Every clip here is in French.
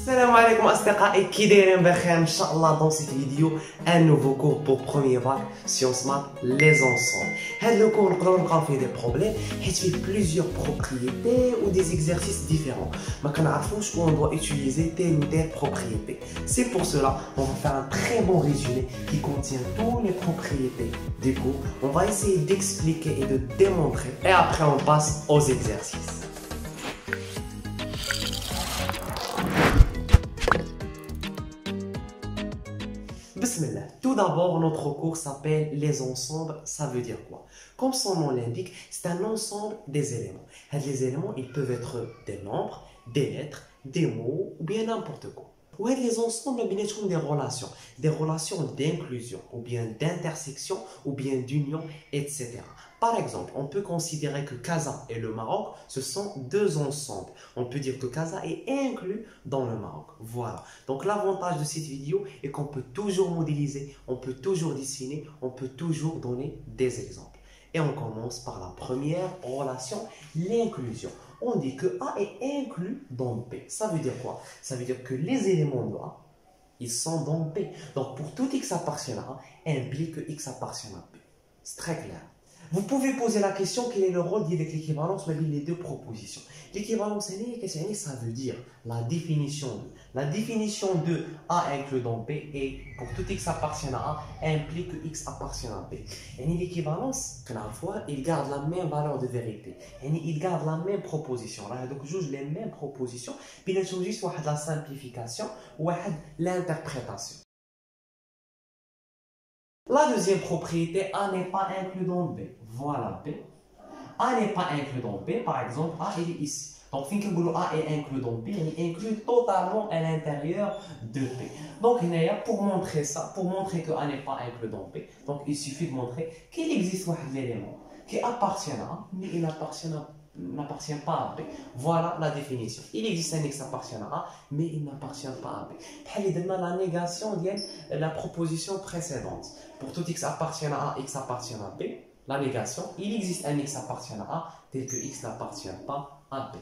Salam alaikum أصدقائي كي دايرين بخير إن شاء الله. Dans cette vidéo un nouveau cours pour premier bac sciences maths les ensembles. هذا le cours نقدروا نلقاو فيه des problèmes حيت فيه plusieurs propriétés ou des exercices différents. ما كنعرفوش où on doit utiliser telle ou telle propriété. C'est pour cela on va faire un très bon résumé qui contient toutes les propriétés du cours. On va essayer d'expliquer et de démontrer et après on passe aux exercices. Bismillah. Tout d'abord, notre cours s'appelle les ensembles. Ça veut dire quoi? Comme son nom l'indique, c'est un ensemble des éléments. Les éléments, ils peuvent être des nombres, des lettres, des mots ou bien n'importe quoi. Ou les ensembles, ils sont des relations d'inclusion ou bien d'intersection ou bien d'union, etc. Par exemple, on peut considérer que Casa et le Maroc, ce sont deux ensembles. On peut dire que Casa est inclus dans le Maroc. Voilà. Donc l'avantage de cette vidéo est qu'on peut toujours modéliser, on peut toujours dessiner, on peut toujours donner des exemples. Et on commence par la première relation, l'inclusion. On dit que A est inclus dans B. Ça veut dire quoi? Ça veut dire que les éléments de A, ils sont dans B. Donc pour tout X appartient à A, implique que X appartient à B. C'est très clair. Vous pouvez poser la question quel est le rôle avec l'équivalence mais les deux propositions. L'équivalence, ça veut dire la définition de. La définition de A inclus dans B et pour tout X appartient à A implique que X appartient à B. Et l'équivalence, il garde la même valeur de vérité. Et il garde la même proposition. Donc, je joue les mêmes propositions. Puis, il y a la simplification ou l'interprétation. La deuxième propriété, A n'est pas inclus dans B. Voilà B. A n'est pas inclus dans B. Par exemple, A il est ici. Donc, si on A est inclus dans B, il est inclus totalement à l'intérieur de B. Donc, pour montrer ça, pour montrer que A n'est pas inclus dans B, donc il suffit de montrer qu'il existe un élément qui appartient à A, mais il n'appartient pas à B. Voilà la définition. Il existe un X appartient à A, mais il n'appartient pas à B. Il donne la négation de la proposition précédente. Pour tout X appartient à A, X appartient à B. La négation, il existe un X appartient à A, tel que X n'appartient pas à B.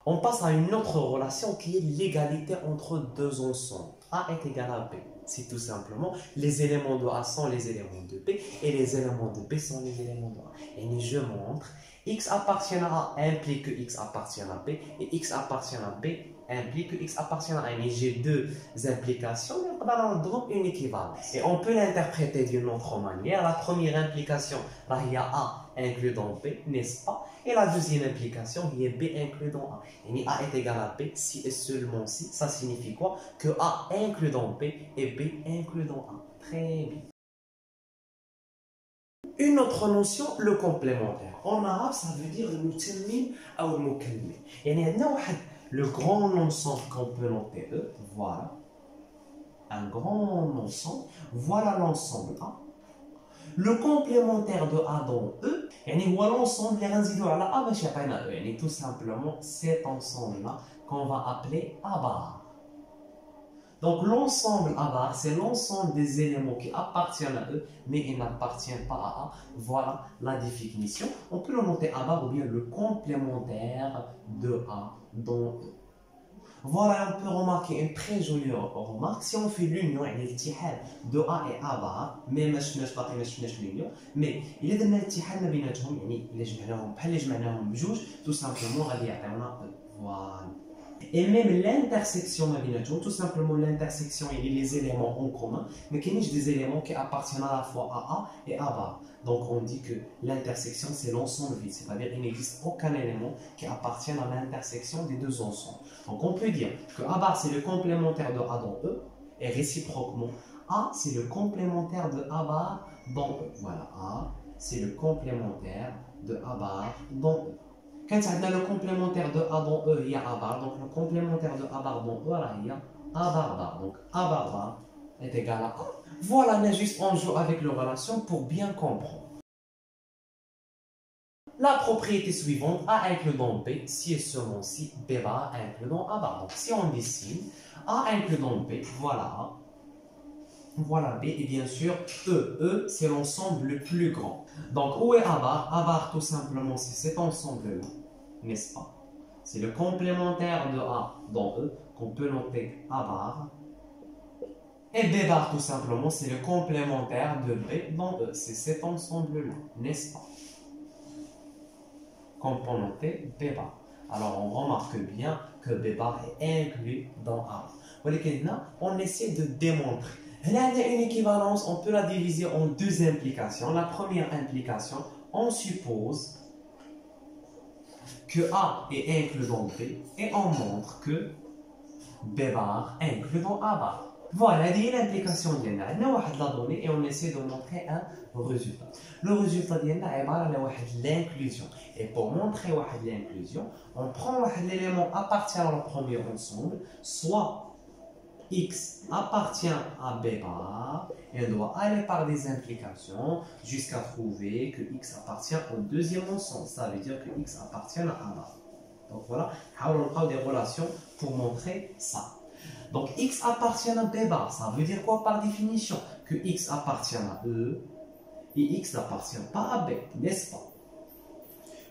On passe à une autre relation qui est l'égalité entre deux ensembles. A est égal à B. C'est tout simplement les éléments de A sont les éléments de B et les éléments de B sont les éléments de A. Et je montre X appartient à A implique que X appartient à B et X appartient à B implique que X appartient à A. Et j'ai deux implications, mais on donne une équivalence. Et on peut l'interpréter d'une autre manière. La première implication, il y a A inclus dans B, n'est-ce pas? Et la deuxième implication, il y a B inclus dans A. Et A est égal à B si et seulement si. Ça signifie quoi? Que A inclus dans B et B inclus dans A. Très bien. Une autre notion, le complémentaire. En arabe, ça veut dire le mutammin ou le mukallim. Le grand ensemble qu'on peut noter E, voilà. Un grand ensemble, voilà l'ensemble A. Le complémentaire de A dans E, c'est l'ensemble qui à la A, c'est tout simplement cet ensemble-là qu'on va appeler A bar. Donc l'ensemble A bar, c'est l'ensemble des éléments qui appartiennent à E, mais ils n'appartiennent pas à A. Voilà la définition. On peut le noter A bar ou bien le complémentaire de A dans E. Voilà, on peut remarquer une très jolie remarque. Si on fait l'union, de A et A bar, même l'union, mais il y a des اتحاد ما بيناتهم يعني إلا جمعناهم بحال اللي جمعناهم بجوج tout simplement غادي يعطيونا voilà. Et même l'intersection ما بيناتهم tout simplement l'intersection il y a les éléments en commun mais qu'il y a des éléments qui appartiennent à la fois à A et A bar. Donc on dit que l'intersection c'est l'ensemble vide, c'est-à-dire qu'il n'existe aucun élément qui appartient à l'intersection des deux ensembles. Donc on peut dire que A bar c'est le complémentaire de A dans E et réciproquement A c'est le complémentaire de A bar dans E. Voilà, A c'est le complémentaire de A bar dans E. Quand on a le complémentaire de A dans E, il y a A bar. Donc le complémentaire de A bar dans E, il y a A bar bar. Donc A bar bar est égal à A. Voilà, on a juste en joue avec les relations pour bien comprendre. La propriété suivante, A inclus dans B, si et seulement si B bar inclus dans A bar. Donc si on dessine, A inclus dans B, voilà A. Voilà B et bien sûr E c'est l'ensemble le plus grand. Donc où est A bar? A bar tout simplement c'est cet ensemble là, n'est-ce pas? C'est le complémentaire de A dans E qu'on peut noter A bar. Et B bar, tout simplement, c'est le complémentaire de B dans E. C'est cet ensemble-là, n'est-ce pas? Qu'on peut noter B bar. Alors, on remarque bien que B bar est inclus dans A. On essaie de démontrer. Là, il y a une équivalence, on peut la diviser en deux implications. La première implication, on suppose que A est inclus dans B et on montre que B bar est inclus dans A bar. Voilà, c'est l'implication. On a la donnée et on essaie de montrer un résultat. Le résultat est l'inclusion. Et pour montrer l'inclusion, on prend l'élément appartenant au premier ensemble, soit X appartient à B bar, et on doit aller par des implications jusqu'à trouver que X appartient au deuxième ensemble. Ça veut dire que X appartient à A bar. Donc voilà, on a des relations pour montrer ça. Donc X appartient à B bar, ça veut dire quoi par définition? Que X appartient à E et X n'appartient pas à B, n'est-ce pas?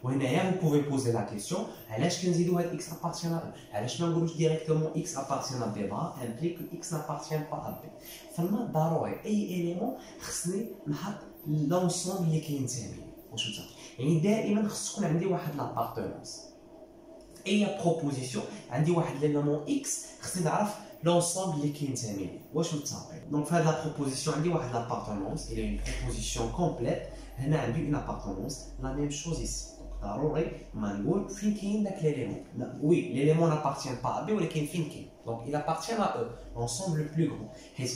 Vous pouvez poser la question, est-ce que X appartient à E? Est-ce que directement X appartient à B bar implique que X n'appartient pas à B? Finalement, d'abord, أي élément خصني نحط l'ensemble اللي كينتمي. واش نتا؟ يعني دائما خص تكون عندي واحد l'appartenance. أي proposition عندي واحد l'élément X خصني نعرف l'ensemble اللي كينتمي ليه. واش متفقين؟ دونك في هذه la proposition عندي واحد l'appartenance, il y a une proposition complète. هنا عندي une appartenance, la même chose ici. ضروري ما نقول فين كاين داك ليليمون. وي ليليمون n'appartient pas à B ولكن فين كاين. Donc il appartient à E, l'ensemble le plus grand. حيت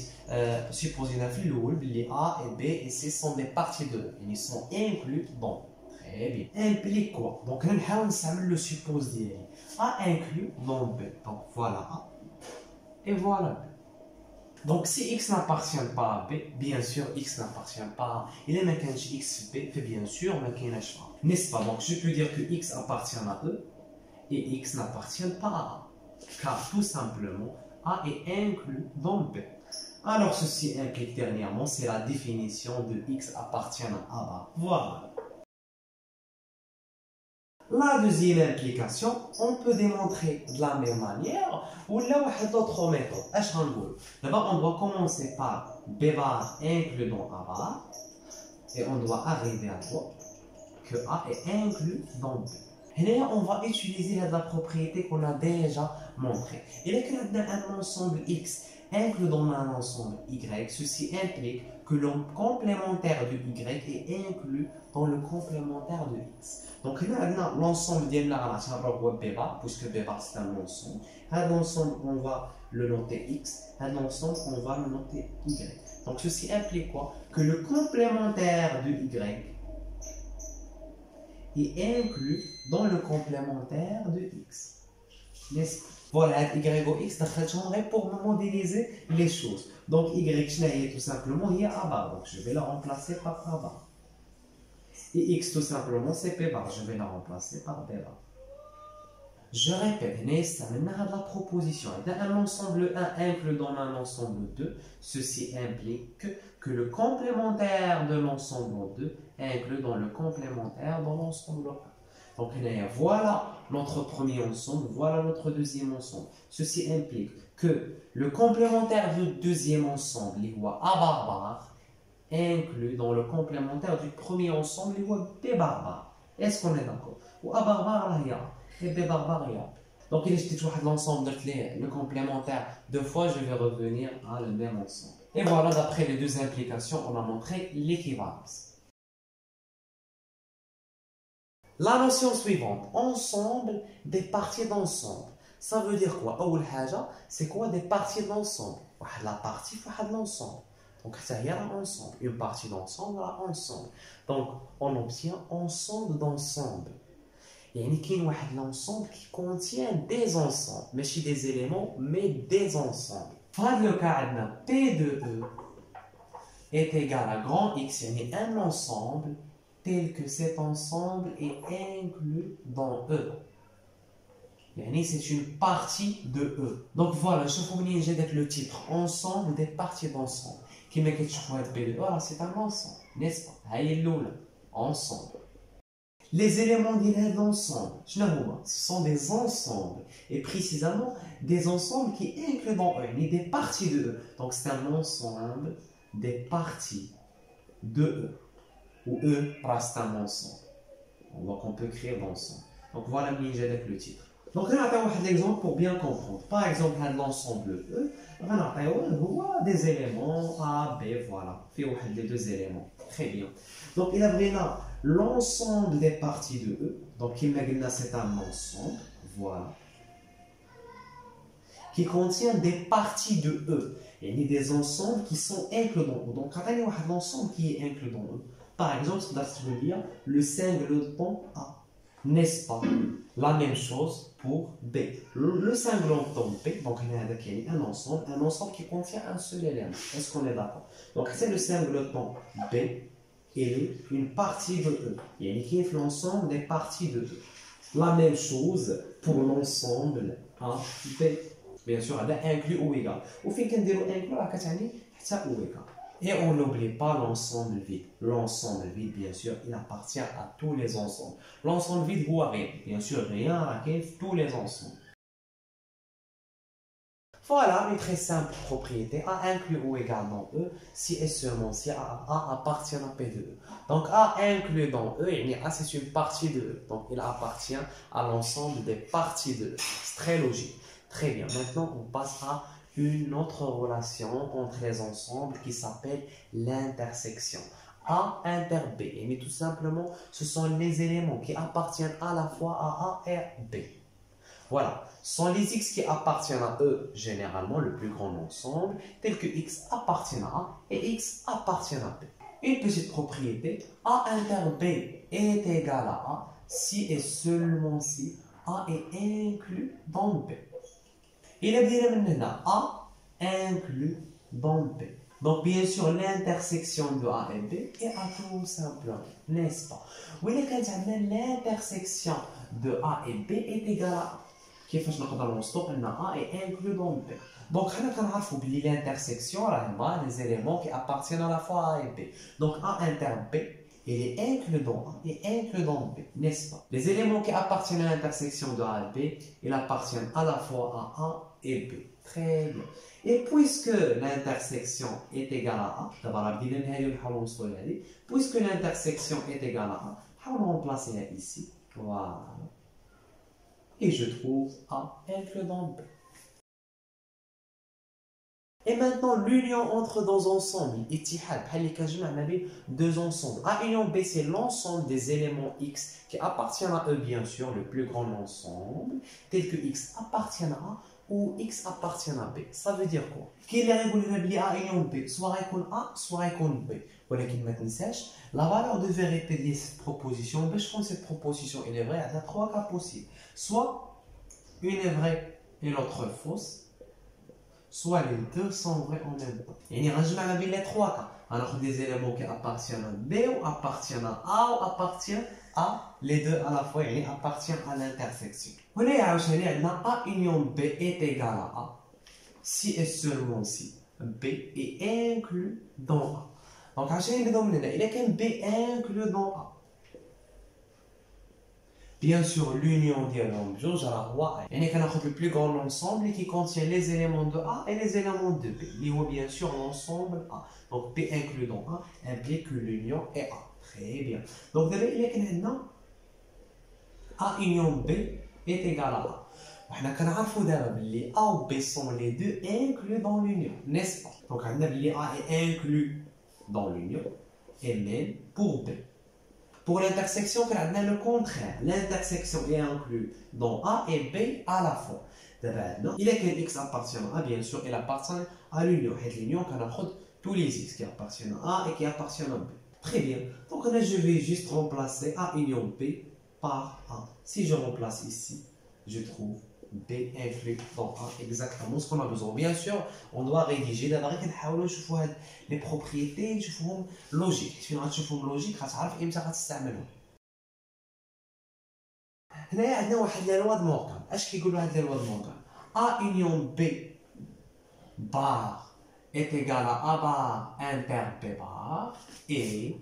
supposons في الأول بلي A et B et C sont des parties de E. Ils sont inclus dans. Très bien. Implique quoi? Donc là نحاول نستعمل le suppose ديالي. A inclus dans B. Donc voilà A et voilà B. Donc si X n'appartient pas à B, bien sûr X n'appartient pas à A. Il est maintenant X B, fait bien sûr maintenant A. N'est-ce pas? Donc je peux dire que X appartient à E et X n'appartient pas à A. Car tout simplement A est inclus dans B. Alors ceci implique dernièrement, c'est la définition de X appartient à A bar. Voilà. La deuxième implication, on peut démontrer de la même manière ou là une autre méthode. D'abord, on doit commencer par B bar inclus dans A bar et on doit arriver à quoi? Que A est inclus dans B. Et là, on va utiliser la propriété qu'on a déjà montrée. Et là, qu'on a un ensemble X inclus dans un ensemble Y, ceci implique que le complémentaire de Y est inclus dans le complémentaire de X. Donc là, l'ensemble de la B bar, puisque B bar c'est un ensemble. À l'ensemble, on va le noter X. À l'ensemble, on va le noter Y. Donc ceci implique quoi? Que le complémentaire de Y est inclus dans le complémentaire de X. N'est-ce pas? Voilà, Y ou X, pour modéliser les choses. Donc Y, tout simplement, il y a A bar. Donc je vais la remplacer par A bar. Et X, tout simplement, c'est P bar. Je vais la remplacer par B bar. Je répète, maintenant la proposition. Un ensemble 1 inclus dans un ensemble 2, ceci implique que le complémentaire de l'ensemble 2 inclus dans le complémentaire dans l'ensemble 1. Donc voilà notre premier ensemble, voilà notre deuxième ensemble. Ceci implique que le complémentaire du deuxième ensemble, il voit A bar bar, inclus dans le complémentaire du premier ensemble, il voit B bar bar. Est-ce qu'on est d'accord? Ou A bar bar là, il y a et B bar bar, il y a. Donc il y a l'ensemble le complémentaire deux fois, je vais revenir à le même ensemble. Et voilà, d'après les deux implications, on a montré l'équivalence. La notion suivante, ensemble des parties d'ensemble. Ça veut dire quoi? C'est quoi des parties d'ensemble? La partie de l'ensemble. Donc c'est ensemble. Une partie d'ensemble, ensemble. Donc on obtient ensemble d'ensemble. Il y a l'ensemble qui contient des ensembles. Mais pas des éléments, mais des ensembles. Dans le cas, P de E est égal à grand X. Il y a un ensemble tel que cet ensemble est inclus dans E. C'est une partie de E. Donc voilà, je vous montre le titre ensemble des parties d'ensemble. Qui met que tu vois P de E, c'est un ensemble, n'est-ce pas? Ensemble. Les éléments d'un ensemble, ce sont des ensembles. Et précisément, des ensembles qui incluent dans eux, des parties de eux. Donc, c'est un ensemble des parties de eux. Ou eux, c'est un ensemble. Donc, on peut créer l'ensemble. Donc, voilà le titre. Donc, on va un exemple pour bien comprendre. Par exemple, l'ensemble E, on va des éléments A, B, voilà. Il les deux éléments. Très bien. Donc, il a bien l'ensemble des parties de E. Donc, il a c'est un ensemble. Voilà. Qui contient des parties de E. Il y a des ensembles qui sont inclus dans E. Donc, il y a un ensemble qui est inclus dans E. Par exemple, ça veut dire le singleton A. N'est-ce pas? La même chose pour B. Le singleton B, donc il y a un ensemble qui contient un seul élément. Est-ce qu'on est d'accord? Donc c'est le singleton B, il est une partie de E. Il y a l'ensemble des parties de E. La même chose pour l'ensemble A, B. Bien sûr, il y a inclus ou égal. Au fin qu'on dit inclus, c'est ou égal. Et on n'oublie pas l'ensemble vide. L'ensemble vide, bien sûr, il appartient à tous les ensembles. L'ensemble vide vaut rien. Bien sûr, rien à tous les ensembles. Voilà une très simple propriété. A inclus ou égal dans E, si et seulement si A appartient à P de E. Donc A inclus dans E, A c'est une partie de E. Donc il appartient à l'ensemble des parties de E. C'est très logique. Très bien. Maintenant, on passe à une autre relation entre les ensembles qui s'appelle l'intersection. A inter B. Mais tout simplement, ce sont les éléments qui appartiennent à la fois à A et B. Voilà. Ce sont les X qui appartiennent à E, généralement le plus grand ensemble, tel que X appartient à A et X appartient à B. Une petite propriété, A inter B est égal à A si et seulement si A est inclus dans B. Il a dit maintenant A inclus dans B. Donc, bien sûr, l'intersection de A et B est à tout simplement, n'est-ce pas? Oui, l'intersection de A et B est égale à A. كيفاش نقدروا نوصلوا ان A est inclus dans B. Donc, حنا كنعرفوا بلي l'intersection راه les éléments qui appartiennent à la fois à A et B. Donc, A inter B, il est inclus dans A et inclus dans B, n'est-ce pas? Les éléments qui appartiennent à l'intersection de A et B, ils appartiennent à la fois à A et B. Très bien. Et puisque l'intersection est égale à A, puisque l'intersection est égale à A, on va remplacer ici. Voilà. Et je trouve A inclus dans B. Et maintenant, l'union entre deux ensembles, deux ensembles. A union B, c'est l'ensemble des éléments X qui appartiennent à eux, bien sûr, le plus grand ensemble, tel que X appartient à A ou X appartient à B. Ça veut dire quoi? Quelle est la règle de A union B? Soit icône A, soit icône B. Voilà qu'il m'a dit, la valeur de vérité de cette proposition, je pense que cette proposition est vraie, il y a trois cas possibles. Soit une est vraie et l'autre fausse, soit les deux sont vrais en même temps. Et on a les trois cas. Alors des éléments qui appartiennent à B ou appartiennent à A ou appartiennent à les deux à la fois, et appartiennent à l'intersection. On a A union B est égal à A si et seulement si B est inclus dans A. Donc il y a qu'un B inclus dans A. Bien sûr, l'union des nombres, il y a le plus grand ensemble qui contient les éléments de A et les éléments de B. Il y a bien sûr l'ensemble A. Donc, B inclus dans A implique que l'union est A. Très bien. Donc, il y a A union B est égal à A. On a que A ou B sont les deux inclus dans l'union, n'est-ce pas? Donc, on a A est inclus dans l'union et même pour B. Pour l'intersection, on a le contraire. L'intersection est inclue dans A et B à la fois. Il est que X appartient à A, bien sûr, il appartient à l'union. Et l'union, on a tous les X qui appartiennent à A et qui appartiennent à B. Très bien. Donc là, je vais juste remplacer A union B par A. Si je remplace ici, je trouve B inclus dans A exactement ce qu'on a besoin. Bien sûr, on doit rédiger. D'abord, on va chercher les propriétés, chercher logique. Si on cherche logique, on va savoir امتى غتستعملهم. هنايا عندنا واحد لا لوا د مورغان. اش كيقولوا هاد لا لوا د مورغان؟ A union B bar est égal à A bar inter B bar et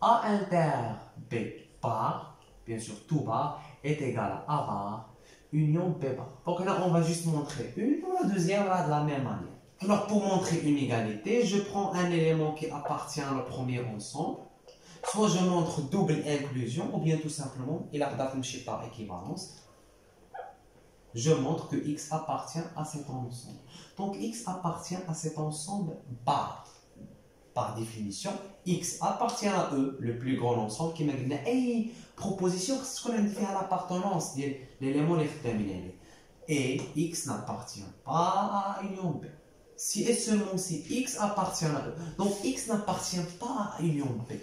A inter B bar, bien sûr tout bar, est égal à A bar, union B bar. Donc là, on va juste montrer une ou la deuxième là, de la même manière. Alors pour montrer une égalité, je prends un élément qui appartient au premier ensemble. Soit je montre double inclusion, ou bien tout simplement, il a par équivalence. Je montre que X appartient à cet ensemble. Donc X appartient à cet ensemble par définition. X appartient à E, le plus grand ensemble, qui m'a dit hey, proposition, c'est ce qu'on a fait à l'appartenance de l'élément déterminé. Et X n'appartient pas à union B. Si et seulement si X appartient à E. Donc X n'appartient pas à union B.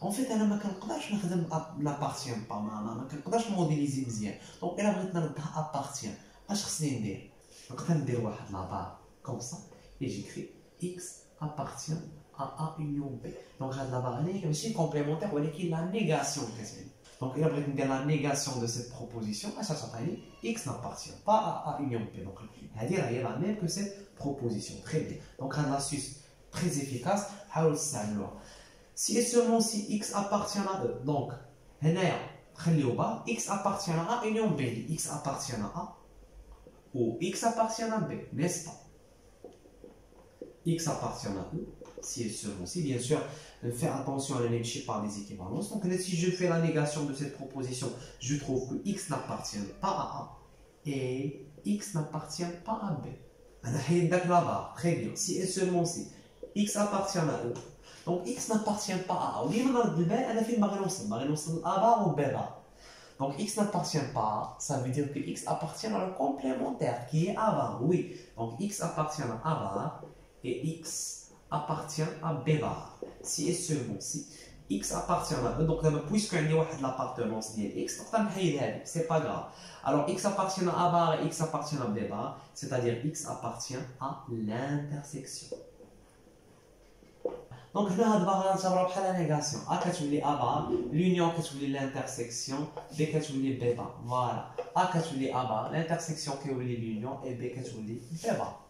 En fait, انا ما كنقدرش نخدم n'appartient pas, ما كنقدرش موديليزي مزيان. دونك الا بغيت نردها appartient اش خصني ندير؟ نقدر ندير واحد لا بار كوم سا et j'écris X appartient à A union B. Donc هاد لا بار هنا ماشي كومبليمونتير ولكن لا نيغاسيون كتعني. Donc الا بغيت ندير لا نيغاسيون de cette proposition اش غتعطيني X n'appartient pas à A union B. Donc هادي راهي لا ميم que cette proposition. Très bien. Donc هاد l'astuce très efficace حاولوا تستعملوها. Si et seulement si X appartient à E. Donc, X appartient à A union B. X appartient à A ou X appartient à B, n'est-ce pas? X appartient à E. Si et seulement si, bien sûr, faire attention à la négation par des équivalences. Donc, si je fais la négation de cette proposition, je trouve que X n'appartient pas à A et X n'appartient pas à B. Très bien. Si et seulement si X appartient à E. Donc X n'appartient pas à A. Donc X n'appartient pas à A, ça veut dire que X appartient à le complémentaire qui est A bar. Oui, donc X appartient à A bar et X appartient à B bar. Si et seulement si X appartient à E, donc puisqu'il y a l'appartenance de X, c'est pas grave. Alors X appartient à A bar et X appartient à B bar, c'est-à-dire X appartient à l'intersection. Donc là, on va voir la négation. A est A bar, l'union est l'intersection, B est B bar. Voilà. A est A bar, l'intersection est l'union et B est B bar.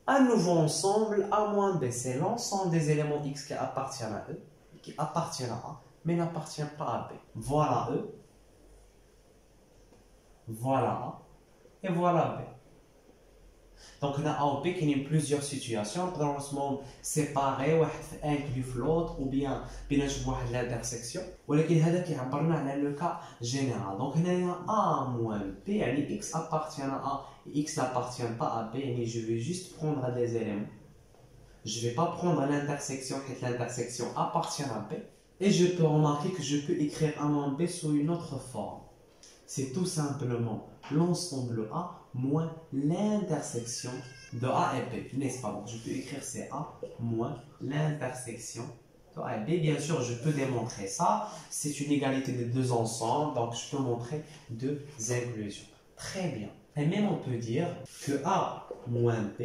Un nouveau ensemble, A moins B, c'est l'ensemble des éléments X qui appartiennent à E, qui appartiennent à A, mais n'appartiennent pas à B. Voilà E, voilà A, et voilà B. Donc, on a A ou B qui ont plusieurs situations. Dans ce monde séparé, inclus l'autre, ou bien l'intersection. Mais c'est le cas général. Donc, on a A moins B, X appartient à A et X n'appartient pas à B. Mais je vais juste prendre des éléments. Je ne vais pas prendre l'intersection, car l'intersection appartient à B. Et je peux remarquer que je peux écrire A moins B sous une autre forme. C'est tout simplement l'ensemble A moins l'intersection de A et B, n'est-ce pas? Donc je peux écrire CA moins l'intersection de A et B. Bien sûr, je peux démontrer ça. C'est une égalité de deux ensembles, donc je peux montrer deux inclusions. Très bien. Et même on peut dire que A moins B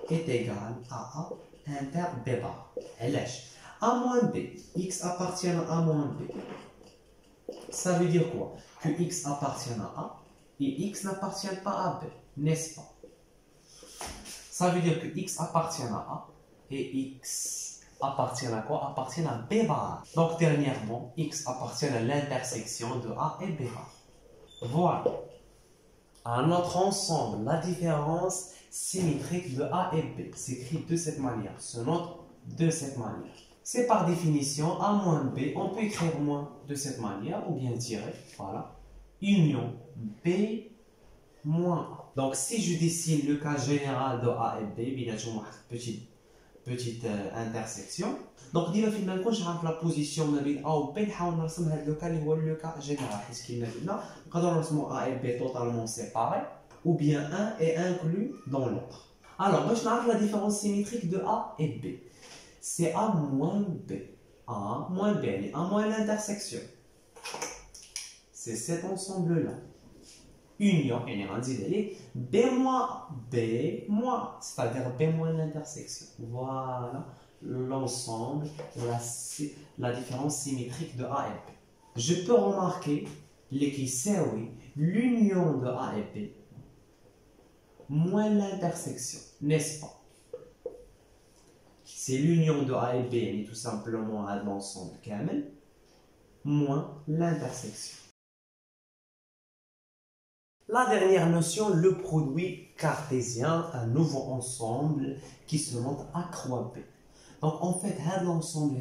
est égal à A inter B bar. A moins B, X appartient à A moins B. Ça veut dire quoi? Que X appartient à A et X n'appartient pas à B, n'est-ce pas? Ça veut dire que X appartient à A et X appartient à quoi? Appartient à B bar. Donc dernièrement, X appartient à l'intersection de A et B bar. Voilà. À notre ensemble, la différence symétrique de A et B s'écrit de cette manière, se note de cette manière. C'est par définition A moins B, on peut écrire moins de cette manière ou bien tirer, voilà. Union B moins A. Donc si je dessine le cas général de A et B, bien sûr, petite intersection. Donc ديما فين ما نكونش عارف la position ما بين A و B نحاول نرسم هذا le cas اللي هو le cas général. Qu'est-ce qu'il m'a dit là? نقدر نرسموا A et B totalement séparés ou bien un est inclus dans l'autre. Alors باش نعرف la différence symétrique de A et B. C'est A moins B. A moins B, A moins l'intersection. C'est cet ensemble-là. Union, B moins B moins, c'est-à-dire B moins l'intersection. Voilà l'ensemble, la différence symétrique de A et B. Je peux remarquer l'union de A et B moins l'intersection, n'est-ce pas? C'est l'union de A et B, tout simplement à l'ensemble Kamel. moins l'intersection. La dernière notion, le produit cartésien, un nouveau ensemble qui se montre accroître. Donc en fait, l'ensemble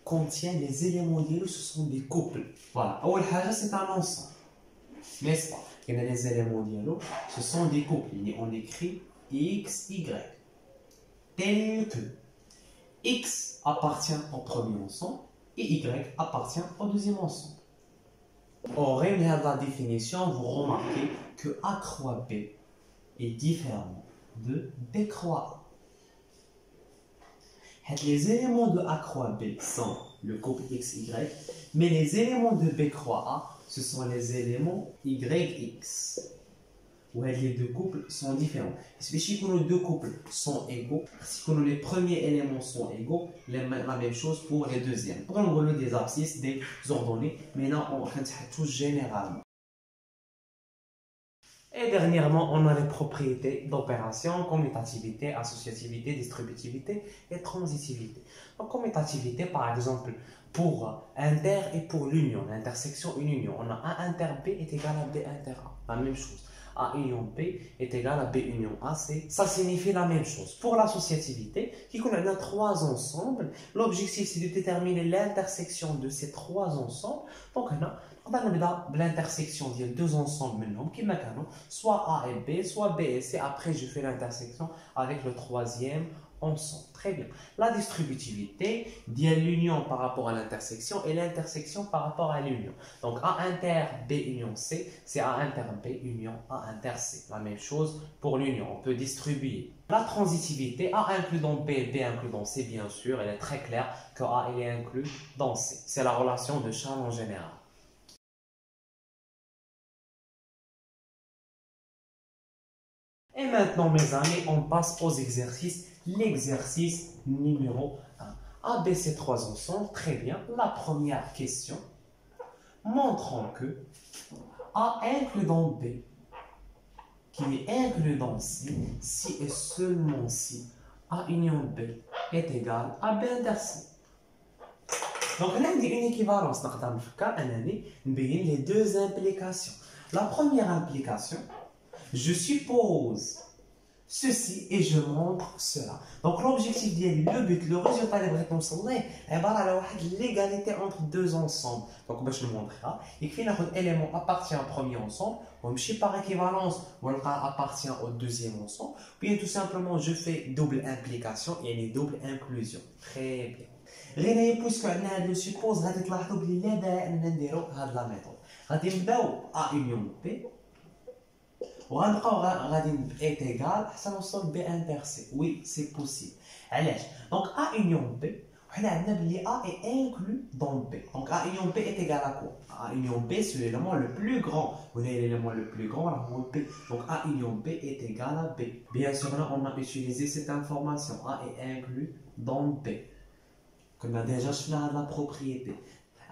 contient les éléments ديالو, ce sont des couples. Voilà, أول حاجة c'est un ensemble. N'est-ce pas? Il y a les éléments dialogue, ce sont des couples. On écrit X, Y. Tel que X appartient au premier ensemble et Y appartient au deuxième ensemble. Au réunir la définition, vous remarquez que A croix B est différent de B croix A. Les éléments de A croix B sont le couple XY, mais les éléments de B croix A, ce sont les éléments YX. Où les deux couples sont différents. Si les deux couples sont égaux, si les premiers éléments sont égaux, la même chose pour les deuxièmes. Pour on des abscisses, des ordonnées, maintenant on va tout généralement. Et dernièrement, on a les propriétés d'opération, commutativité, associativité, distributivité et transitivité. Donc, commutativité, par exemple, pour inter et pour l'union, l'intersection, une union, on a A inter B est égal à B inter A, la même chose. A union B est égal à B union A, ça signifie la même chose. Pour l'associativité, qui connaît trois ensembles, l'objectif c'est de déterminer l'intersection de ces trois ensembles. Donc, on a l'intersection de deux ensembles qui soit A et B, soit B et C. Après, je fais l'intersection avec le troisième ensemble. Très bien. La distributivité dit l'union par rapport à l'intersection et l'intersection par rapport à l'union. Donc A inter B union C, c'est A inter B union A inter C. La même chose pour l'union, on peut distribuer. La transitivité, A inclus dans B, B inclus dans C, bien sûr, elle est très claire que A il est inclus dans C. C'est la relation de Charles en général. Et maintenant, mes amis, on passe aux exercices. L'exercice numéro 1. ABC trois ensembles, très bien. La première question, montrant que A inclus dans B, qui est inclus dans C, si et seulement si A union B est égal à B inter C. Donc, on a une équivalence. On a les deux implications. La première implication, je suppose ceci et je montre cela. Donc l'objectif le but, le résultat de est l'égalité entre deux ensembles. Donc je le montrer. Et puis l'élément appartient au premier ensemble, on par équivalence, on appartient au deuxième ensemble. Puis tout simplement je fais double implication et une double inclusion. Très bien. Puisque on suppose que vous allez voir la méthode. غادي نبداو A union B. غادي est égal حتى نوصل B inter C. Oui, c'est possible. علاش؟ Donc A union B, وحنا عندنا بلي A est inclus dans B. Donc A union B est égal à quoi? A union B, c'est l'élément le plus grand. Vous avez l'élément le plus grand, là, B. Donc A union B est égal à B. Bien sûr, là, on a utilisé cette information. A est inclus dans B. On a déjà fait la propriété.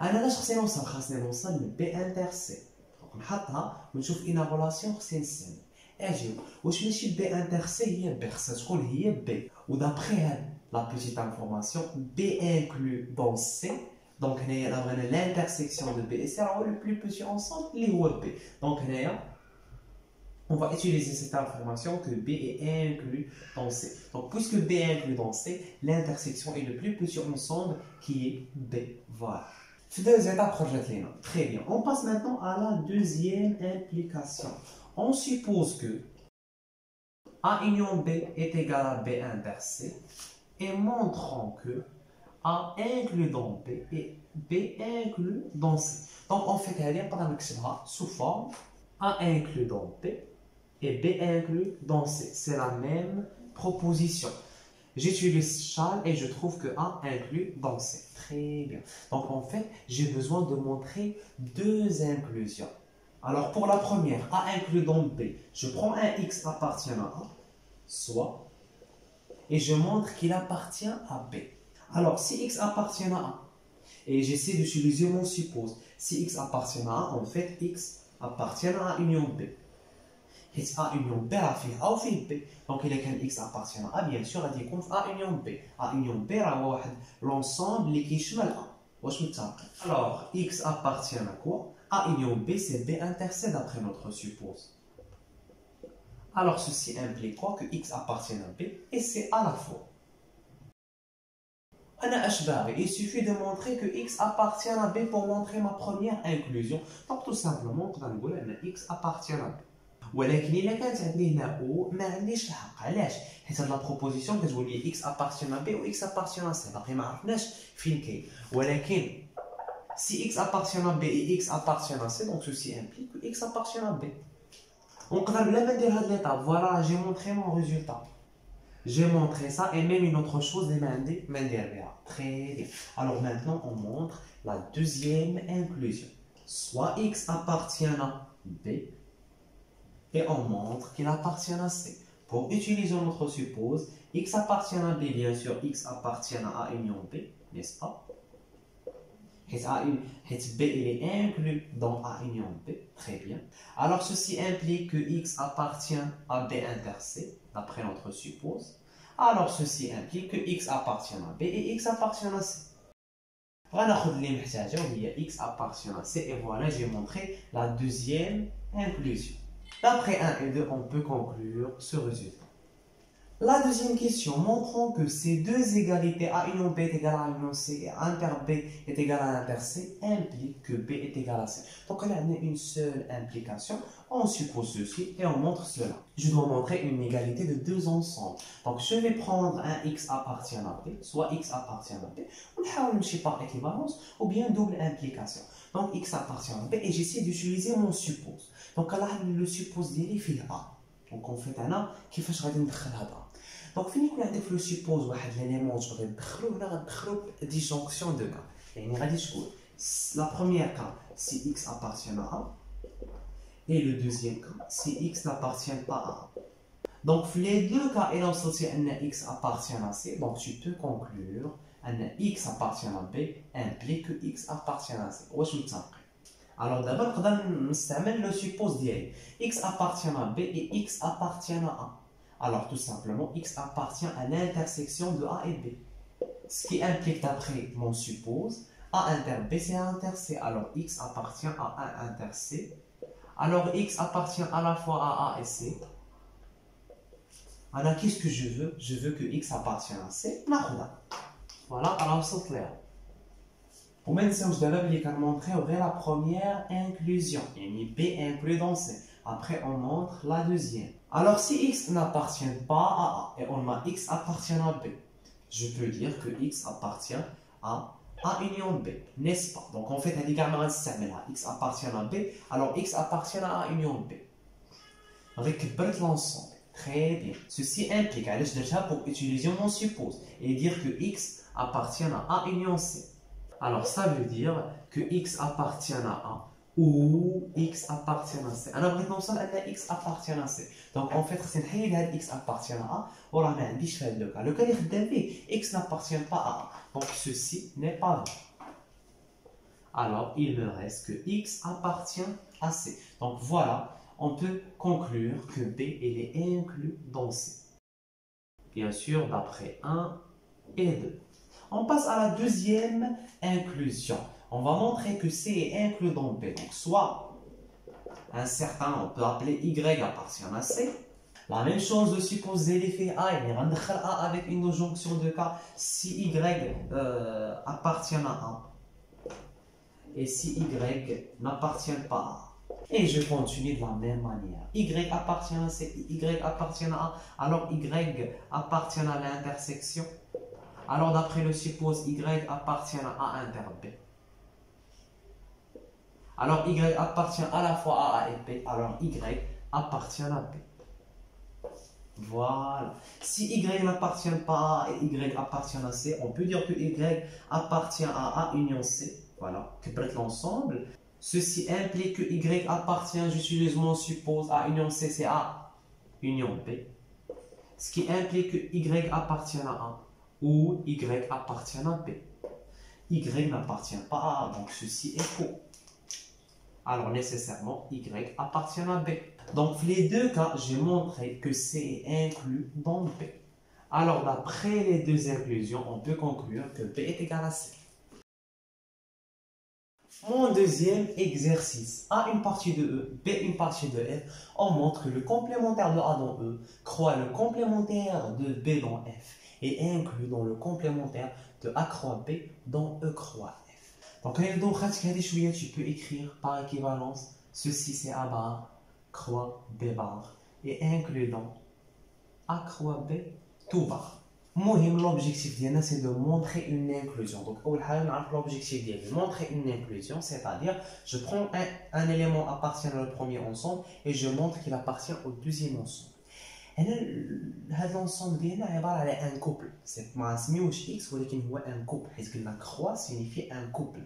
أنا خاصني نوصل ل B inter C. نحطها ونشوف إن ريلاسيون خصني نسمي. أجيو واش ماشي B inter C هي B، خصها تكون هي B. ودابخي هاد لا بيتيت انفورماسيون B inclus dans C. دونك هنايا لا بغينا l'intersection de B et C راهو le plus petit ensemble اللي هو B. دونك هنايا on va utiliser cette information que B est inclus dans C. Donc puisque B est inclus dans C, l'intersection est le plus petit ensemble qui est B. Voilà. Deuxième étape, très bien. On passe maintenant à la deuxième implication. On suppose que A union B est égal à B inter C et montrant que A inclus dans B et B inclus dans C. Donc en fait, on va l'écrire sous forme A inclus dans B et B inclus dans C. C'est la même proposition. J'utilise Charles et je trouve que A inclus dans C. Très bien. Donc en fait, j'ai besoin de montrer deux inclusions. Alors pour la première, A inclus dans B, je prends un X appartenant à A, soit, et je montre qu'il appartient à B. Alors si X appartient à A, et j'essaie d'utiliser mon suppose, si X appartient à A, en fait X appartient à A union B. A union B a fait A ou fait B. Donc il est qu'un X appartient à A, bien sûr, il compte A union B. A union B, c'est l'ensemble qui est A. Alors, X appartient à quoi? A union B, c'est B inter C d'après notre suppose. Alors, ceci implique quoi? Que X appartient à B et C à la fois. Il suffit de montrer que X appartient à B pour montrer ma première inclusion. Donc, tout simplement, on va dire que X appartient à B. ولكن إلا كانت عندي هنا O ما عنديش الحق. علاش؟ حيت هاد لا بروبوزيسيون كتقول لي X appartient à B و X appartient à C. باقي ما عرفناش فين كاين. ولكن si X appartient à B et X appartient à C, donc ceci implique que X appartient à B. On peut dire cette étape. Voilà, j'ai montré mon résultat. J'ai montré ça et même une autre chose, les mains derrière. Très bien. Alors maintenant, on montre la deuxième inclusion. Soit X appartient à B et on montre qu'il appartient à C. Pour utiliser notre suppose, X appartient à B, bien sûr, X appartient à A union B, n'est-ce pas? B il est inclus dans A union B, très bien. Alors ceci implique que X appartient à B inter C, d'après notre suppose. Alors ceci implique que X appartient à B et X appartient à C. X appartient à C et voilà, j'ai montré la deuxième inclusion. D'après 1 et 2, on peut conclure ce résultat. La deuxième question, montrons que ces deux égalités A union B est égal à A union C et inter B est égal à inter C impliquent que B est égal à C. Donc on a une seule implication, on suppose ceci et on montre cela. Je dois montrer une égalité de deux ensembles. Donc je vais prendre un X appartient à B, soit X appartient à B, on va par équivalence ou bien double implication. Donc X appartient à B et j'essaie d'utiliser mon suppose. Donc là le suppose ديالي فيه A. Donc en fait انا كيفاش غادي ندخل هذا. Donc فين يكون عندك لو سيبوز واحد ليليمون تبغي تدخلو هنا غتدخلو ديجونكسيون دو كا. يعني غادي تكون la première cas si X appartient à A et le deuxième cas si X n'appartient pas à A. Donc les deux cas il وصلتي ان X appartient à C, donc tu peux conclure ان X appartient à B implique que X appartient à C. واش متفقين؟ Alors d'abord نقدر نستعمل le suppose ديالي X appartient à B et X appartient à A. Alors tout simplement, X appartient à l'intersection de A et B. Ce qui implique d'après mon suppose, A inter B c'est A inter C. Alors X appartient à A inter C. Alors X appartient à la fois à A et C. Alors qu'est-ce que je veux? Je veux que X appartient à C. Voilà, alors saute là. Pour même si je devais montrer la première inclusion. Et B inclut dans C. Après, on montre la deuxième. Alors, si X n'appartient pas à A et on a X appartient à B, je peux dire que X appartient à A union B, n'est-ce pas? Donc, en fait, on dit également X appartient à B, alors X appartient à A union B. Récupère l'ensemble. Très bien. Ceci implique, allez, je déjà pour utiliser mon suppose et dire que X appartient à A union C. Alors, ça veut dire que X appartient à A ou X appartient à C. Alors, maintenant, ça, X appartient à C. Donc, en fait, c'est X appartient à A. Ou là, on dit le cas. Le cas, X n'appartient pas à A. Donc, ceci n'est pas vrai. Alors, il me reste que X appartient à C. Donc, voilà, on peut conclure que B il est inclus dans C. Bien sûr, d'après 1 et 2. On passe à la deuxième inclusion. On va montrer que C est inclus dans B. Donc, soit un certain, on peut appeler Y appartient à C. La même chose de supposer l'effet A, il y a A avec une jonction de cas si Y appartient à A et si Y n'appartient pas à A. Et je continue de la même manière. Y appartient à C, Y appartient à A, alors Y appartient à l'intersection. Alors d'après le suppose, Y appartient à A inter B. Alors Y appartient à la fois à A et B, alors Y appartient à B. Voilà. Si Y n'appartient pas à A et Y appartient à C, on peut dire que Y appartient à A union C. Voilà, que prête l'ensemble. Ceci implique que Y appartient, j'utilise mon suppose, A union C, c'est A union B. Ce qui implique que Y appartient à A ou Y appartient à B. Y n'appartient pas à A, donc ceci est faux. Alors nécessairement, Y appartient à B. Donc les deux cas, j'ai montré que C est inclus dans B. Alors d'après les deux inclusions, on peut conclure que B est égal à C. Mon deuxième exercice, A une partie de E, B une partie de F, on montre que le complémentaire de A dans E croît le complémentaire de B dans F et inclut dans le complémentaire de A croix B dans E croix F. Donc, tu peux écrire par équivalence, ceci c'est A bar, croix B bar, et inclut dans A croix B tout bar. L'objectif c'est de montrer une inclusion. Donc, l'objectif de montrer une inclusion, c'est-à-dire je prends un élément appartenant au premier ensemble et je montre qu'il appartient au deuxième ensemble. هذا l'ensemble ديالنا عباره على un couple. C'est ما نسميوش x ولكن هو un couple حيت قلنا croix signifie un couple.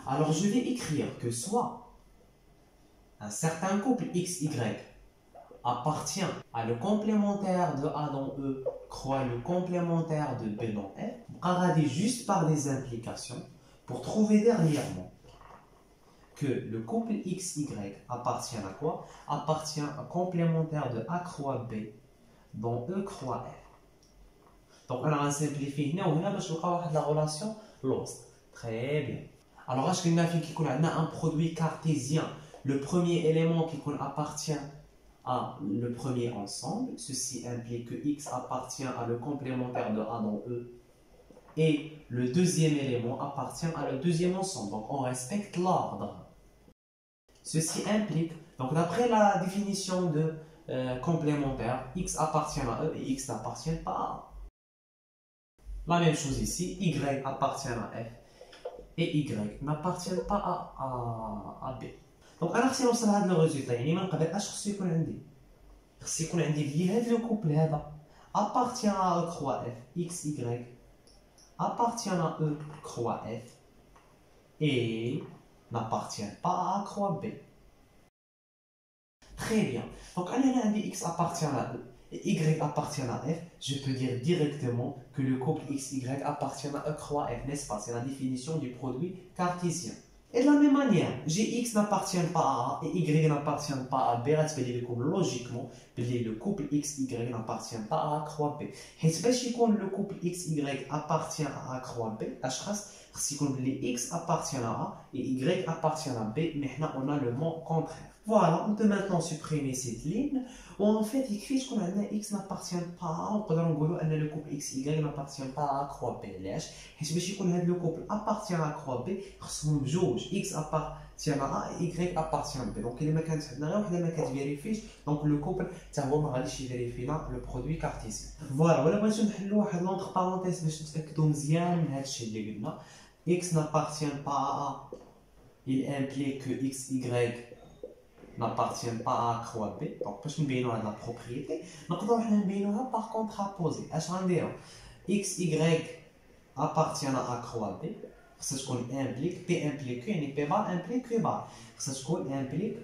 Alors je vais écrire que soit un certain couple xy appartient à le complémentaire de A dans E croît le complémentaire de B dans F, on va juste par des implications pour trouver dernièrement que le couple XY appartient à quoi? Appartient à complémentaire de A croix B dans E croix F. Donc on va simplifier ici, on va la relation lost. Très bien. Alors, je vais un produit cartésien. Le premier élément qui appartient à le premier ensemble, ceci implique que x appartient à le complémentaire de A dans E et le deuxième élément appartient à le deuxième ensemble. Donc on respecte l'ordre. Ceci implique, donc d'après la définition de complémentaire, x appartient à E et x n'appartient pas à A. La même chose ici, y appartient à F et y n'appartient pas à B. Donc, alors si on se rend le résultat, il y a un le couple appartient à E croix F, x, y appartient à E croix F et n'appartient pas à A croix B. Très bien. Donc, on a dit x appartient à E et y appartient à F. Je peux dire directement que le couple x, y appartient à E croix F, n'est-ce pas? C'est la définition du produit cartésien. Et de la même manière, Gx n'appartient pas à A et Y n'appartient pas à B, logiquement, le couple XY n'appartient pas à A croix B. Et si le couple XY appartient à A croix B, si X appartient à A et Y appartient à B, maintenant on a le mot contraire. Voilà, on peut maintenant supprimer cette ligne où en fait écrit qu'on a X n'appartient pas à A, on peut dire le couple XY n'appartient pas à A croix B. Et si le couple appartient à A croix B, X appartient à A et Y appartient à B. Donc il y a une vérifie, donc le couple, ça va vérifier le produit cartésien. Voilà, on va faire une autre parenthèse pour nous assurer que X n'appartient pas à A, il implique que XY n'appartient pas à A croix B. Donc, pour nous dire la propriété, nous allons dire par contraposé. X, Y appartient à A croix B. C'est ce qu'on implique. P implique Q, et P bar implique Q bar. C'est ce qu'on implique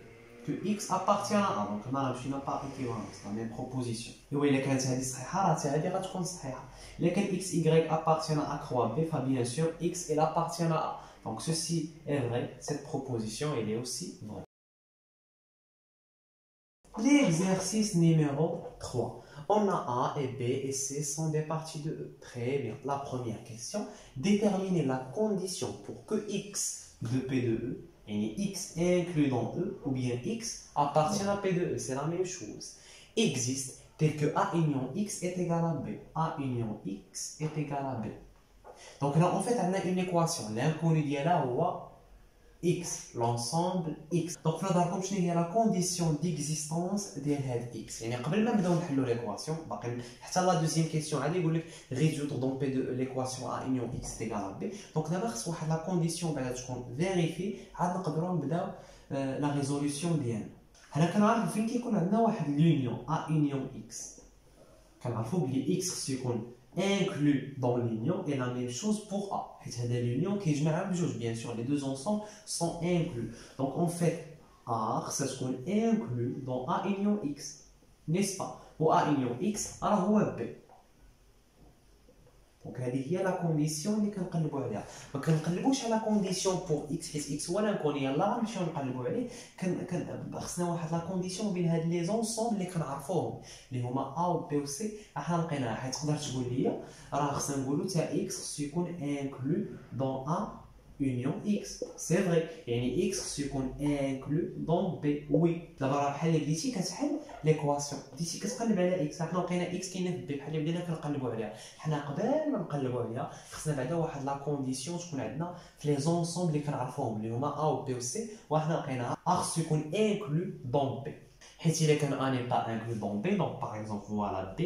que X appartient à A. Donc, on a pas équivalence, la même proposition. Et oui, les cas c'est X, Y appartient à A croix B, bien sûr, X il appartient à A. Donc, ceci est vrai, cette proposition elle est aussi vraie. L'exercice numéro 3. On a A et B et C sont des parties de E. Très bien. La première question. Déterminer la condition pour que X de P de E, et X est inclus dans E, ou bien X appartient à P de E. C'est la même chose. Existe tel que A union X est égal à B. A union X est égal à B. Donc là, en fait, on a une équation. L'inconnu est là ou X, l'ensemble X. Donc là, comme je dis, il y a la condition d'existence de X. Et avant même de faire l'équation, la deuxième question, elle dit résoudre donc l'équation A union X est égal à B. Donc d'abord, la condition vérifiée, la résolution bien. Alors, quand on a fait l'union A union X, quand on a fait X, c'est qu'on inclus dans l'union et la même chose pour A. C'est l'union qui est la même chose, bien sûr, les deux ensembles sont inclus. Donc en fait, A, c'est ce qu'on inclut dans A union X, n'est-ce pas? Ou A union X, alors on B. Donc il y a la condition اللي كنقلبوا عليها. ما كنقلبوش على condition pour x حيت x هو l'inconnu يلاه غنمشيو نقلبوا عليه. خصنا واحد لا كونديسيون بين هاد لي زونسومبل اللي كنعرفوهم اللي هما A و B و C. احنا لقيناها حيت تقدر تقول لي راه خصنا نقولوا تا x خصو يكون inclus dans A union X. C'est vrai. يعني X سيكون inclus dans B. Oui. دابا بحال اللي بديتي كتحل ليكواسيون، بديتي كتقلب على X، حنا لقينا X كاينه في B بحال اللي بدينا كنقلبوا عليها. حنا قبل ما نقلبوا عليها خصنا بعدا واحد لا كونديسيون تكون عندنا في لي زونسومبل اللي كنعرفوهم اللي هما A و B و C، وحنا لقينا A خصو يكون inclus dans B. حيت الا كان A n'est pas inclus dans B، donc par exemple voilà B,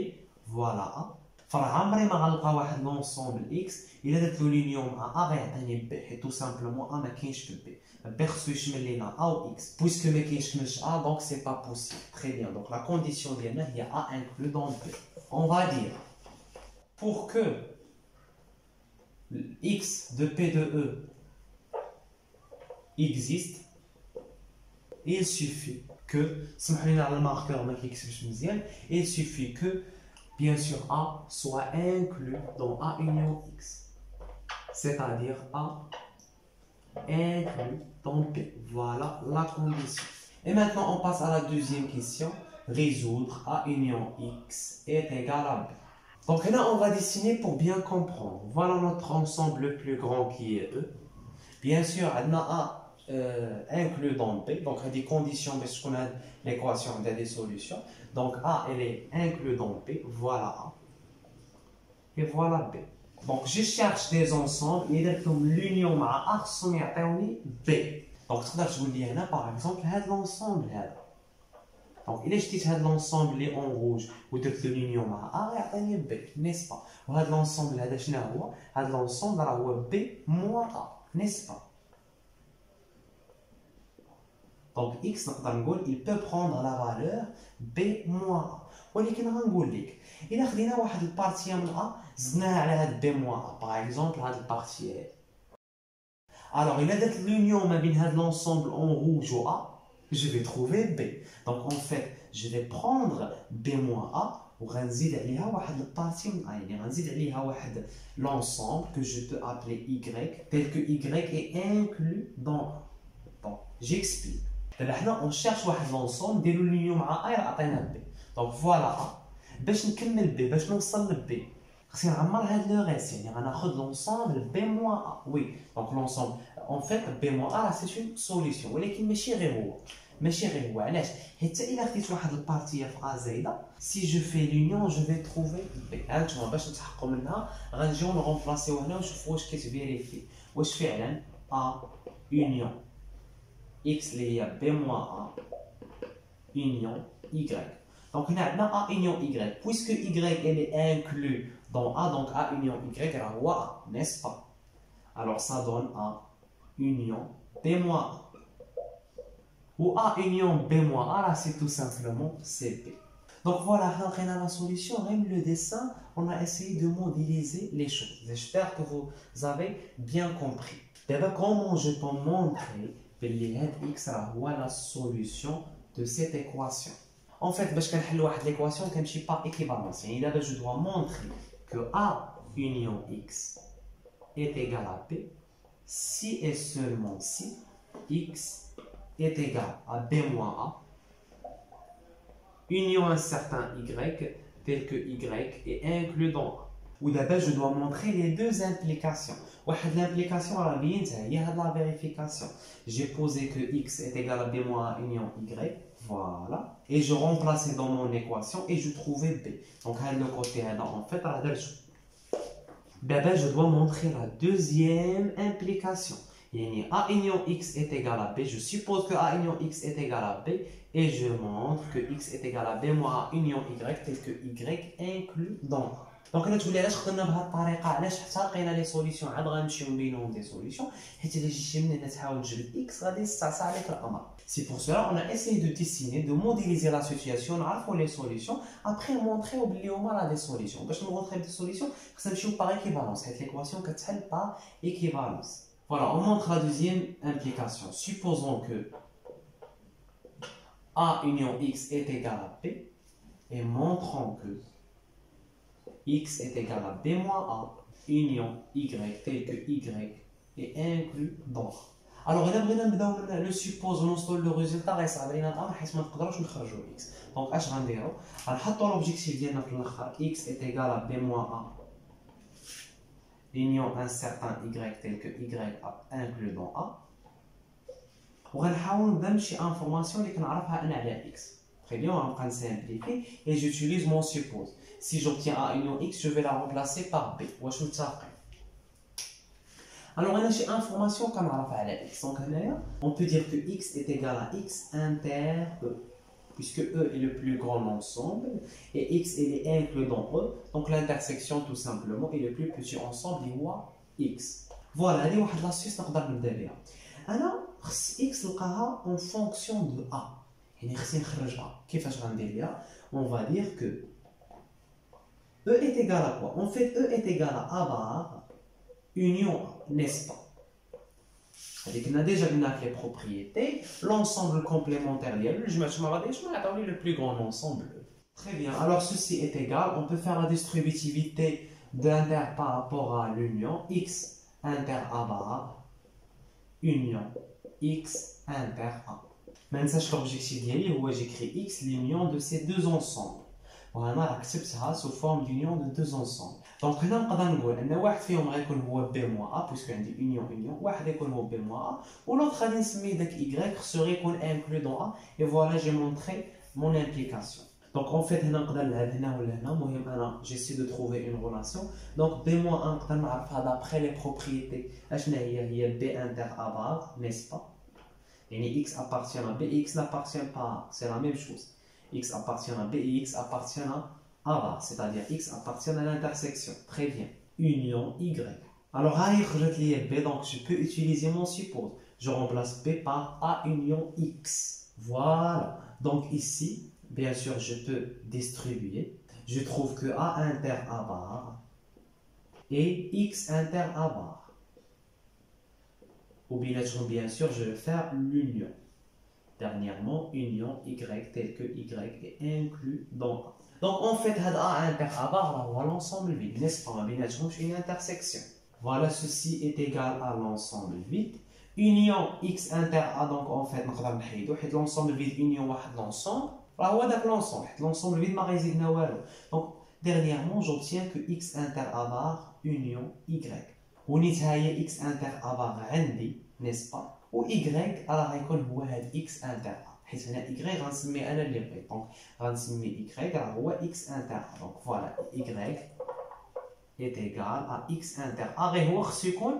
voilà A. فراه عمري ما غنلقى واحد لونسومبل اكس الا درت له لونيون مع ا غيعطيني بي، حيت تو سامبلومون ا ما كاينش في بي. بي خصو يشمل لينا ا و اكس، بويسكو ما كيشملش ا دونك سي با بوسيبل. تري بيان، دونك لا كونديسيون ديالنا هي ا انكلو دون بي. اون فا دير pour que x de p de e existe, il suffit que سمحوا لينا على الماركور ما كيكتبش مزيان، il suffit que bien sûr A soit inclus dans A union X, c'est-à-dire A inclus dans P. Voilà la condition. Et maintenant on passe à la deuxième question, résoudre A union X est égal à B. Donc là on va dessiner pour bien comprendre. Voilà notre ensemble le plus grand qui est E. Bien sûr on a A inclus dans B, donc il y a des conditions parce qu'on a l'équation, il y a des solutions. Donc A elle est inclus dans B, voilà A et voilà B. Donc je cherche des ensembles et comme l'union مع A خصهم يعطيوني B. Donc تقدر تقول لي هنا par exemple هذا l'ensemble هذا. Donc إلا شتيت هذا l'ensemble اللي en rouge ودرت l'union مع A غيعطيني B، n'est-ce pas؟ وهذا l'ensemble هذا شنو هو؟ هذا l'ensemble راه هو B moins A، n'est-ce pas؟ Donc x نقدر نقول il peut prendre la valeur b moins a، ولكن غنقول لك الا خدينا واحد البارتيه من a زدناها على هاد b moins a، باغ اكزومبل هاد البارتيه هادي، alors الا درت l'union ما بين هاد l'ensemble en rouge و a je vais trouver b. donc en fait je vais prendre b moins a وغنزيد عليها واحد البارتي من a، يعني غنزيد عليها واحد l'ensemble que je peux appeler y tel que y est inclus dans. Bon, j'explique. دابا حنا اون شيرش واحد لونسوم نديرو لونيون مع ا عطينا بي، دونك فوالا ا. باش نكمل بي، باش نوصل لبي خصني نعمر هاد لو ريس، يعني غناخد لونسومبل بي موان ا. وي دونك لونسومبل اون فيت بي موان ا راه سي اون سوليسيون، ولكن ماشي غير هو علاش؟ حيت الا خديت واحد البارتيه في ا زايده سي جو في لونيون جو في تروفي بي. هانتوما باش نتحققوا منها غنجيو نغومبلاسيو هنا ونشوفوا واش كتفيريفي واش فعلا ا يونيون x اللي هي b moins a union y. Donc on a a union y, puisque y elle est inclus dans a, donc a union y rend a, n'est-ce pas? Alors ça donne a union b moins a. Ou a union b moins a, là c'est tout simplement cb. Donc voilà, on a la solution, même le dessin, on a essayé de modéliser les choses. J'espère que vous avez bien compris. D'abord, comment je peux montrer باللي هاد x راه هو لا سوليوشن دو سيت ايكواسيون. En fait باش كنحل واحد ليكواسيون كنمشي با ايكيفالونس، يعني دابا جو دوا مونطري كو a union x est égal à b si et seulement si x est égal à b moins a union un certain y tel que y est inclus dans a. ودابا je dois montrer les deux implications. واحد l'implication راه بينتها هي هاد لا vérification. J'ai posé que x est égal à b moins a union y, voilà, et je remplaçais dans mon équation et je trouvais b. Donc هاد le côté هذا en fait راه درتو. دابا je dois montrer la deuxième implication. يعني a union x est égal à b, je suppose que a union x est égal à b et je montre que x est égal à b moins a union y tel que y inclus dans a. دونك انا تقول لي علاش خدنا بهذه الطريقه، علاش حتى لقينا لي سوليسيون عاد غنمشيو نبينوهم دي سوليسيون، حيت الا جيتي من هنا تحاول تجبد اكس غادي يستعصى عليك الامر. سي بور سولا اون اسيي دو ديسيني دو موديليزي لا سيتوياسيون، نعرفوا لي سوليسيون ابخي نمونطريو بلي هما راه دي سوليسيون. باش نمونطريو دي سوليسيون خصنا نمشيو باغ ايكيفالونس، حيت ليكواسيون كتحل باغ ايكيفالونس. فوالا اون مونطر لا دوزيام امبليكاسيون. سوبوزون كو a union x est égal à b et montrons que x est égal à b moins a union y tel que y est inclus dans a. Alors الا بغينا نبداو لو سيبوز ونوصلوا لو ريزولتا غيصعب علينا الامر حيت ما نقدروش نخرجوا x. دونك اش غنديروا؟ غنحطوا لوبجيكتيف ديالنا في الاخر x est égal à b moins a l'union un certain y tel que y inclus dans A. وغنحاول نضم شي انفورماسيون اللي كنعرفها انا على x. Très bien, on va simplifier et j'utilise mon suppose. Si j'obtiens A union x, je vais la remplacer par B. واش متفقين؟ Alors, on a une information qu'on a à x. Donc, on peut dire que x est égal à x inter E, puisque E est le plus grand ensemble et x est inclus dans E. Donc, l'intersection, tout simplement, est le plus petit ensemble de x. Voilà, il y a une astuce qu'on peut faire. Alors, x en fonction de A. On va dire que E est égal à quoi? En fait, E est égal à A bar union A, n'est-ce pas? On a déjà vu les propriétés, l'ensemble complémentaire le plus grand ensemble. Très bien, alors ceci est égal, on peut faire la distributivité d'inter par rapport à l'union x inter A bar union x inter A. Maintenant, l'objectif est j'écris x l'union de ces deux ensembles. On accepte ça sous forme d'union de deux ensembles. Donc, nous pouvons dire qu'un فيهم غيكون هو b moins a, puisque عندي union, واحد يكون هو b moins a, ou l'autre غادي نسميه داك y serait يكون inclus dans a, et voilà, j'ai montré mon implication. Donc, en fait, هنا نقدر نلعب هنا ولا هنا, المهم أنا j'essaie de trouver une relation. Donc, b moins a نقدر نعرفها d'après les propriétés. أشنا هي b inter a bar, n'est-ce pas? Et x appartient à b et x n'appartient pas à a, c'est la même chose. X appartient à b et x appartient à A bar, c'est-à-dire x appartient à l'intersection. Très bien. Union y. Alors, A est B, donc je peux utiliser mon suppose. Je remplace b par A union x. Voilà. Donc ici, bien sûr, je peux distribuer. Je trouve que A inter A bar et x inter A bar. Ou bien sûr, je vais faire l'union. Dernièrement, union y tel que y est inclus dans A. Donc en fait, A inter A bar, on l'ensemble vide, n'est-ce pas? Une intersection. Voilà, ceci est égal à l'ensemble vide. Union x inter A, donc en fait, l'ensemble vide, union l'ensemble. Voilà, l'ensemble vide, donc dernièrement, j'obtiens que x inter A bar, union y. Ou x inter A bar, n'est-ce pas? Ou y, alors il y a x inter A. حيث هنا y غنسميه انا اللي بغيت دونك غنسمي y راه هو x inter A. Donc voilà, y est égal à x inter A غير هو خصو يكون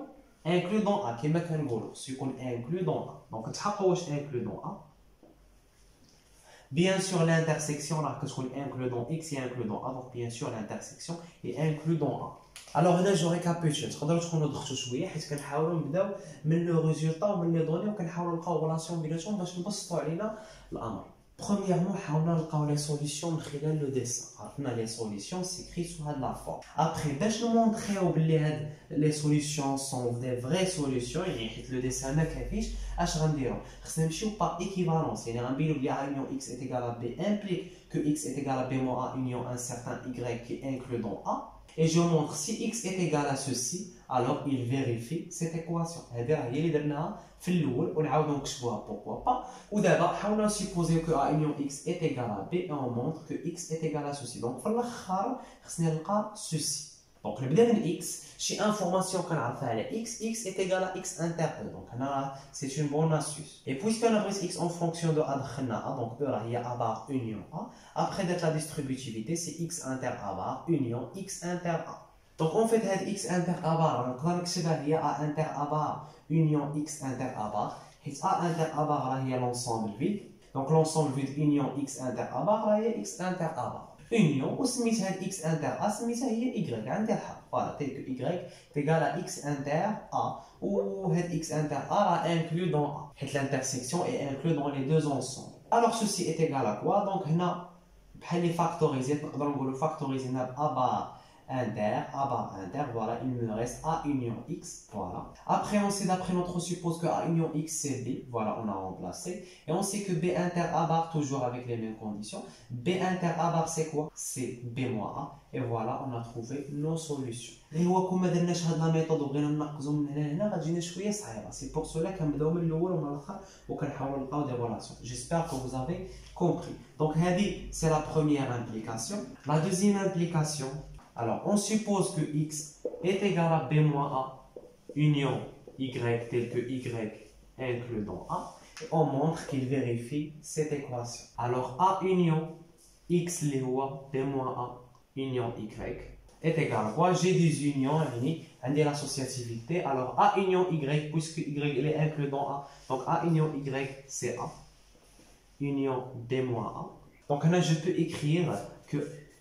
inclus dans A كما كنقولوا خصو يكون inclus dans A. دونك تحققوا واش inclus dans A. Bien sûr, l'intersection là que je inclus dans x est inclus dans A, donc bien sûr l'intersection est inclus dans A. Alors هنا جو ريكابيتول تقدروا تكونوا ضغطوا شويه حيت كنحاولوا نبداو من لو ريزولطا ومن لي دوني وكنحاولوا نلقاو ريلاسيون بيناتهم باش نبسطوا علينا الامر. Premièrement, حاولنا نلقاو لي سوليسيون من خلال لو ديسان. عرفنا لي سوليسيون سيكري سو هاد لا فورم. ابري باش نمونطريو بلي هاد لي سوليسيون سون دي فري سوليسيون يعني حيت لو ديسان ما كافيش اش غنديرو؟ خصنا نمشيو با ايكيفالونس يعني غنبينو بلي A union x est égal à b implique que x est égal à b moins A union un certain y qui est inclus dans A. Et je montre si x est égal à ceci, alors il vérifie cette équation. هذه راه هي اللي درناها في الاول ونعاودو نكتبوها pourquoi pas. ودابا حاولنا supposer que A union x est égal à b et on montre que x est égal à ceci. Donc في الاخر خصني نلقى ceci. Donc نبدا من x, شي انفورماسيون كنعرفها على x, x est égal à x inter E. Donc هنا c'est une bonne astuce. Et puisqu'on a pris x en fonction de A دخلنا A, donc E راه هي A bar union A. Après d'être la distributivité, c'est x inter A bar union x inter A. Donc en fait هاد x inter A bar نقدر نكتبها هي A inter A bar union x inter A bar. حيت A inter A bar راه هي l'ensemble vide. Donc l'ensemble vide union x inter A bar راه هي x inter A bar. Union وسميت هاد x inter A سميتها هي y عندي الحق. Voilà, tel que y est égal à x inter A. Ou هاد x inter A rah inclus dans A. حيت l'intersection est inclus dans les deux ensembles. Alors ceci est égal à quoi? Donc هنا بحال لي فاكتوريزيت نقدروا نقولوا فاكتوريزينا ب A bar inter, voilà, il me reste A union x, voilà. Après, on sait d'après notre suppose que A union x c'est B, voilà, on a remplacé. Et on sait que B inter A bar, toujours avec les mêmes conditions. B inter A bar c'est quoi? C'est B moins A. Et voilà, on a trouvé nos solutions. Et هو كون ما درناش هاد لا ميثود وبغينا ننقزو من هنا لهنا غتجينا شويه صعيبه. سي بور سولا كنبداو من الاول ومن الاخر وكنحاولوا نلقاو دي ريلاسيون. J'espère que vous avez compris. Donc هذه c'est la première implication. La deuxième implication, Alors, on suppose que x est égal à b moins a union y tel que y inclus dans a. Et on montre qu'il vérifie cette équation. Alors, a union x les b moins a union y est égal à quoi? J'ai des unions, on dit l'associativité. Alors, a union y, puisque y est inclus dans a. Donc, a union y, c'est a. Union b moins a. Donc là, je peux écrire que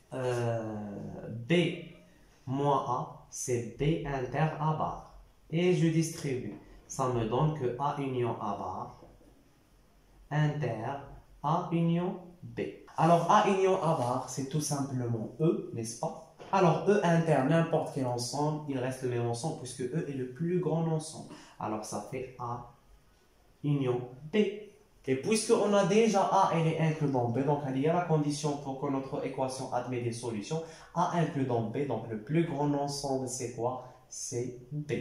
b moins a, c'est b inter a bar. Et je distribue. Ça me donne que a union a bar inter a union b. Alors, a union a bar, c'est tout simplement E, n'est-ce pas? Alors, E inter, n'importe quel ensemble, il reste le même ensemble puisque E est le plus grand ensemble. Alors, ça fait A union B. Et puisqu'on a déjà A, elle est inclus dans B, donc il y a la condition pour que notre équation admette des solutions. A inclus dans B, donc le plus grand ensemble, c'est quoi? C'est B.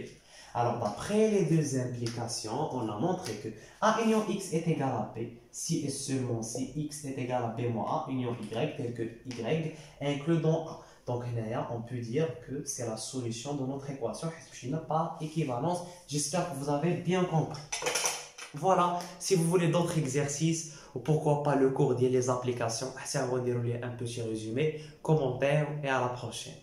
Alors, d'après les deux implications, on a montré que A union X est égal à B, si et seulement si X est égal à B moins A union Y, tel que Y inclus dans A. Donc, on peut dire que c'est la solution de notre équation, qui n'a pas équivalence. J'espère que vous avez bien compris. Voilà, si vous voulez d'autres exercices, ou pourquoi pas le cours des applications, un petit résumé, commentaire et à la prochaine.